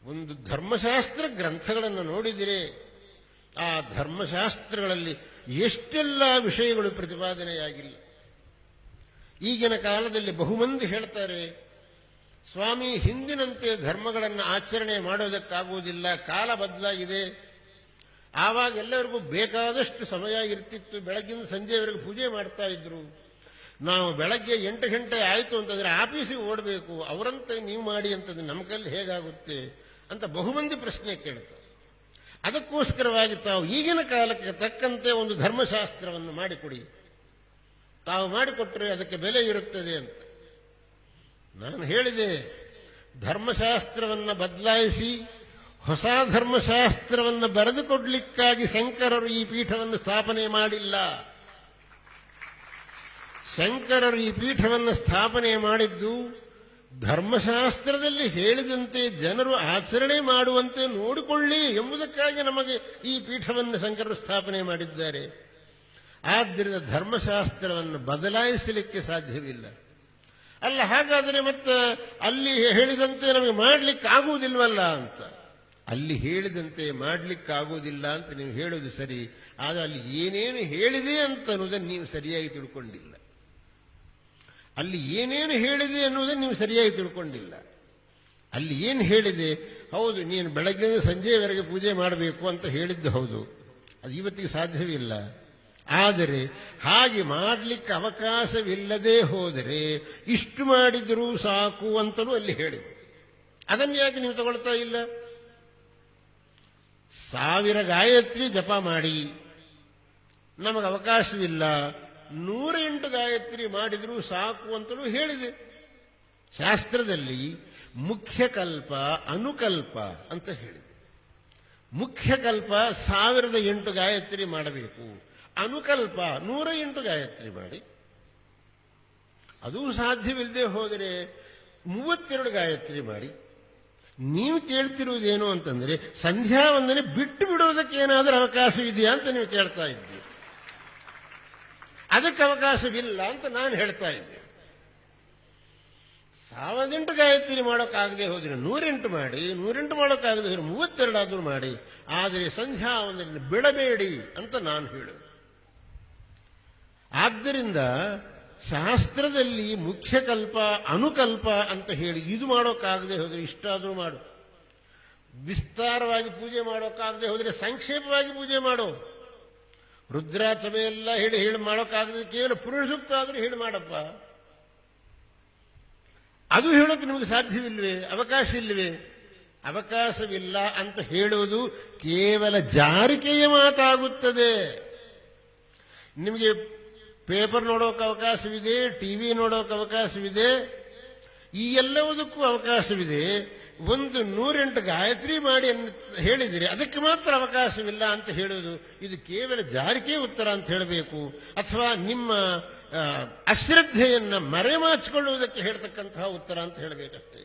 ಒಂದು ಧರ್ಮಶಾಸ್ತ್ರ ಗ್ರಂಥಗಳನ್ನು ನೋಡಿದರೆ ಆ ಧರ್ಮಶಾಸ್ತ್ರಗಳಲ್ಲಿ ಎಷ್ಟೆಲ್ಲ ವಿಷಯಗಳು ಪ್ರತಿಪಾದನೆಯಾಗಿಲ್ಲ. ಈಗಿನ ಕಾಲದಲ್ಲಿ ಬಹುಮಂದಿ ಹೇಳ್ತಾರೆ, ಸ್ವಾಮಿ ಹಿಂದಿನಂತೆ ಧರ್ಮಗಳನ್ನು ಆಚರಣೆ ಮಾಡೋದಕ್ಕಾಗುವುದಿಲ್ಲ, ಕಾಲ ಬದಲಾಗಿದೆ. ಆವಾಗ ಎಲ್ಲರಿಗೂ ಬೇಕಾದಷ್ಟು ಸಮಯ ಇರ್ತಿತ್ತು, ಬೆಳಗ್ಗಿಂದ ಸಂಜೆವರೆಗೂ ಪೂಜೆ ಮಾಡ್ತಾ ಇದ್ರು. ನಾವು ಬೆಳಗ್ಗೆ 8 ಗಂಟೆ ಆಯಿತು ಅಂತಂದರೆ ಆಫೀಸಿಗೆ ಓಡಬೇಕು, ಅವರಂತೆ ನೀವು ಮಾಡಿ ಅಂತಂದ್ರೆ ನಮ್ಮ ಕೈಲಿ ಹೇಗಾಗುತ್ತೆ ಅಂತ ಬಹುಮಂದಿ ಪ್ರಶ್ನೆ ಕೇಳ್ತಾರೆ. ಅದಕ್ಕೋಸ್ಕರವಾಗಿ ತಾವು ಈಗಿನ ಕಾಲಕ್ಕೆ ತಕ್ಕಂತೆ ಒಂದು ಧರ್ಮಶಾಸ್ತ್ರವನ್ನು ಮಾಡಿಕೊಡಿ, ತಾವು ಮಾಡಿಕೊಟ್ಟರೆ ಅದಕ್ಕೆ ಬೆಲೆ ಇರುತ್ತದೆ ಅಂತ ನಾನು ಹೇಳಿದೆ. ಧರ್ಮಶಾಸ್ತ್ರವನ್ನು ಬದಲಾಯಿಸಿ ಹೊಸ ಧರ್ಮಶಾಸ್ತ್ರವನ್ನು ಬರೆದುಕೊಡ್ಲಿಕ್ಕಾಗಿ ಶಂಕರರು ಈ ಪೀಠವನ್ನು ಸ್ಥಾಪನೆ ಮಾಡಿಲ್ಲ. ಶಂಕರರು ಈ ಪೀಠವನ್ನು ಸ್ಥಾಪನೆ ಮಾಡಿದ್ದು ಧರ್ಮಶಾಸ್ತ್ರದಲ್ಲಿ ಹೇಳಿದಂತೆ ಜನರು ಆಚರಣೆ ಮಾಡುವಂತೆ ನೋಡಿಕೊಳ್ಳಿ ಎಂಬುದಕ್ಕಾಗಿ ನಮಗೆ ಈ ಪೀಠವನ್ನು ಶಂಕರರು ಸ್ಥಾಪನೆ ಮಾಡಿದ್ದಾರೆ. ಆದ್ದರಿಂದ ಧರ್ಮಶಾಸ್ತ್ರವನ್ನು ಬದಲಾಯಿಸಲಿಕ್ಕೆ ಸಾಧ್ಯವಿಲ್ಲ. ಅಲ್ಲ, ಹಾಗಾದರೆ ಮತ್ತೆ ಅಲ್ಲಿ ಹೇಳಿದಂತೆ ನಮಗೆ ಮಾಡಲಿಕ್ಕಾಗುವುದಿಲ್ವಲ್ಲ ಅಂತ. ಅಲ್ಲಿ ಹೇಳಿದಂತೆ ಮಾಡಲಿಕ್ಕಾಗುವುದಿಲ್ಲ ಅಂತ ನೀವು ಹೇಳೋದು ಸರಿ, ಆದರೆ ಅಲ್ಲಿ ಏನೇನು ಹೇಳಿದೆ ಅಂತ ಅನ್ನೋದನ್ನು ನೀವು ಸರಿಯಾಗಿ ತಿಳ್ಕೊಂಡಿಲ್ಲ. ಅಲ್ಲಿ ಏನೇನು ಹೇಳಿದೆ ಅನ್ನೋದನ್ನು ನೀವು ಸರಿಯಾಗಿ ತಿಳ್ಕೊಂಡಿಲ್ಲ. ಅಲ್ಲಿ ಏನು ಹೇಳಿದೆ, ಹೌದು ನೀನು ಬೆಳಗ್ಗೆಯಿಂದ ಸಂಜೆಯವರೆಗೆ ಪೂಜೆ ಮಾಡಬೇಕು ಅಂತ ಹೇಳಿದ್ದು ಹೌದು, ಅದು ಇವತ್ತಿಗೆ ಸಾಧ್ಯವಿಲ್ಲ. ಆದರೆ ಹಾಗೆ ಮಾಡಲಿಕ್ಕೆ ಅವಕಾಶವಿಲ್ಲದೆ ಹೋದರೆ ಇಷ್ಟು ಮಾಡಿದರೂ ಸಾಕು ಅಂತಲೂ ಅಲ್ಲಿ ಹೇಳಿದೆ. ಅದನ್ನು ಯಾಕೆ ನೀವು ತಗೊಳ್ತಾ ಇಲ್ಲ? 1000 ಗಾಯತ್ರಿ ಜಪ ಮಾಡಿ, ನಮಗೆ ಅವಕಾಶವಿಲ್ಲ, 108 ಗಾಯತ್ರಿ ಮಾಡಿದರೂ ಸಾಕು ಅಂತಲೂ ಹೇಳಿದೆ. ಶಾಸ್ತ್ರದಲ್ಲಿ ಮುಖ್ಯ ಕಲ್ಪ ಅನುಕಲ್ಪ ಅಂತ ಹೇಳಿದೆ. ಮುಖ್ಯ ಕಲ್ಪ 1008 ಗಾಯತ್ರಿ ಮಾಡಬೇಕು, ಅನುಕಲ್ಪ 108 ಗಾಯತ್ರಿ ಮಾಡಿ. ಅದು ಸಾಧ್ಯವಿಲ್ಲದೆ ಹೋದರೆ 32 ಗಾಯತ್ರಿ ಮಾಡಿ. ನೀವು ಕೇಳ್ತಿರುವುದೇನು ಅಂತಂದರೆ ಸಂಧ್ಯಾ ವಂದನೆ ಬಿಟ್ಟು ಬಿಡುವುದಕ್ಕೆ ಏನಾದರೂ ಅವಕಾಶವಿದೆಯಾ ಅಂತ ನೀವು ಕೇಳ್ತಾ ಇದ್ದೀರಿ. ಅದಕ್ಕೆ ಅವಕಾಶವಿಲ್ಲ ಅಂತ ನಾನು ಹೇಳ್ತಾ ಇದ್ದೆ. 1008 ಗಾಯತ್ರಿ ಮಾಡೋಕ್ಕಾಗದೆ ಹೋದರೆ 108 ಮಾಡಿ, 108 ಮಾಡೋಕ್ಕಾಗದೆ ಹೋದರೆ 32 ಆದರೂ ಮಾಡಿ, ಆದರೆ ಸಂಧ್ಯಾ ವಂದನೆ ಬಿಡಬೇಡಿ ಅಂತ ನಾನು ಹೇಳೋದು. ಆದ್ದರಿಂದ ಶಾಸ್ತ್ರದಲ್ಲಿ ಮುಖ್ಯ ಕಲ್ಪ ಅನುಕಲ್ಪ ಅಂತ ಹೇಳಿ ಇದು ಮಾಡೋಕ್ಕಾಗದೆ ಹೋದರೆ ಇಷ್ಟಾದರೂ ಮಾಡು, ವಿಸ್ತಾರವಾಗಿ ಪೂಜೆ ಮಾಡೋಕ್ಕಾಗದೆ ಹೋದರೆ ಸಂಕ್ಷೇಪವಾಗಿ ಪೂಜೆ ಮಾಡು, ರುದ್ರಾಚಮೆ ಎಲ್ಲ ಹೇಳಿ ಮಾಡೋಕ್ಕಾಗದೆ ಕೇವಲ ಪುರುಷ ಸೂಕ್ತ ಆದರೂ ಹೇಳಿ ಮಾಡಪ್ಪ. ಅದು ಹೇಳೋಕೆ ನಿಮಗೆ ಸಾಧ್ಯವಿಲ್ವೇ? ಅವಕಾಶ ಇಲ್ಲವೇ? ಅವಕಾಶವಿಲ್ಲ ಅಂತ ಹೇಳುವುದು ಕೇವಲ ಜಾರಿಕೆಯ ಮಾತಾಗುತ್ತದೆ. ನಿಮಗೆ ಪೇಪರ್ ನೋಡೋಕೆ ಅವಕಾಶವಿದೆ, ಟಿವಿ ನೋಡೋಕೆ ಅವಕಾಶವಿದೆ, ಈ ಎಲ್ಲವುದಕ್ಕೂ ಅವಕಾಶವಿದೆ. ಒಂದು 108 ಗಾಯತ್ರಿ ಮಾಡಿ ಹೇಳಿದರೆ ಅದಕ್ಕೆ ಮಾತ್ರ ಅವಕಾಶವಿಲ್ಲ ಅಂತ ಹೇಳೋದು ಇದು ಕೇವಲ ಜಾರಿಕೆ ಉತ್ತರ ಅಂತ ಹೇಳಬೇಕು, ಅಥವಾ ನಿಮ್ಮ ಅಶ್ರದ್ಧೆಯನ್ನು ಮರೆಮಾಚಿಕೊಳ್ಳುವುದಕ್ಕೆ ಹೇಳ್ತಕ್ಕಂತಹ ಉತ್ತರ ಅಂತ ಹೇಳಬೇಕಷ್ಟೇ.